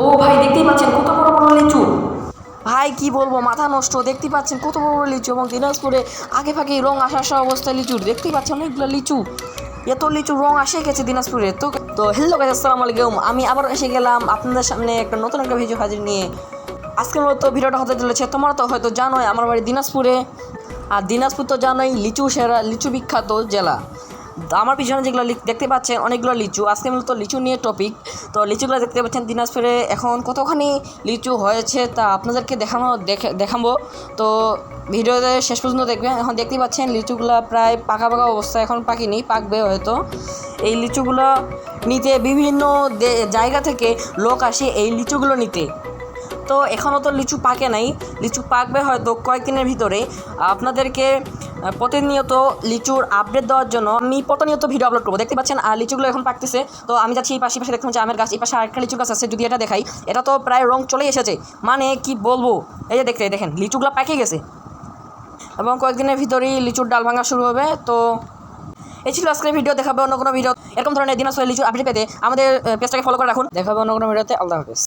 ও ভাই দেখতেই পাচ্ছেন কত বড় বড় লিচু। ভাই কি বলবো, মাথা নষ্ট। দেখতেই পাচ্ছেন কত বড় বড় লিচু, এবং দিনাজপুরে আগে ভাগে রং আসা আসা অবস্থায় লিচুর। দেখতেই পাচ্ছেন অনেকগুলো লিচু, এত লিচু রং আসে গেছে দিনাজপুরে। তো তো হ্যালো গাইস, আসসালামু আলাইকুম। আমি আবার এসে গেলাম আপনাদের সামনে একটা নতুন একটা ভিডিও হাজির নিয়ে। আজকের মতো ভিডিওটা হতে চলেছে, তোমরা তো হয়তো জানোই আমার বাড়ি দিনাজপুরে। আর দিনাজপুর তো জানোই লিচু সেরা, লিচু বিখ্যাত জেলা। আমার পিছনে যেগুলো দেখতে পাচ্ছেন অনেকগুলো লিচু, আজকে মূলত লিচু নিয়ে টপিক। তো লিচুগুলো দেখতে পাচ্ছেন দিনাজপুরে এখন কতখানি লিচু হয়েছে তা আপনাদেরকে দেখাবো। তো ভিডিওতে শেষ পর্যন্ত দেখবেন। এখন দেখতে পাচ্ছেন লিচুগুলো প্রায় পাকা পাকা অবস্থা, এখন পাকিনি, পাকবে হয়তো। এই লিচুগুলো নিতে বিভিন্ন জায়গা থেকে লোক আসে এই লিচুগুলো নিতে। তো এখনও তো লিচু পাকে নাই, লিচু পাকবে হয়তো কয়েকদিনের ভিতরে। আপনাদেরকে প্রতিনিয়ত লিচুর আপডেট দেওয়ার জন্য আমি প্রতিনিয়ত ভিডিও আপলোড করবো। দেখতে পাচ্ছেন আর লিচুগুলো এখন পাকতেছে। তো আমি যাচ্ছি এই পাশে দেখতে পাচ্ছি আমের গাছ, এই পাশে আরেকটা লিচুর গাছ আছে। যদি এটা দেখাই, এটা তো প্রায় রং চলে এসেছে, মানে কি বলবো। এই যে দেখেন লিচুগুলো পাকে গেছে, এবং কয়েকদিনের ভিতরেই লিচুর ডাল ভাঙা শুরু হবে। তো এই ছিল আজকের ভিডিও। দেখাবে অন্য কোনো ভিডিও এরকম ধরনের দিনাজপুরের লিচুর আপডেট পেতে আমাদের পেজটাকে ফলো করে রাখুন। দেখাবে অন্য কোনো ভিডিওতে। আল্লাহ হাফেজ।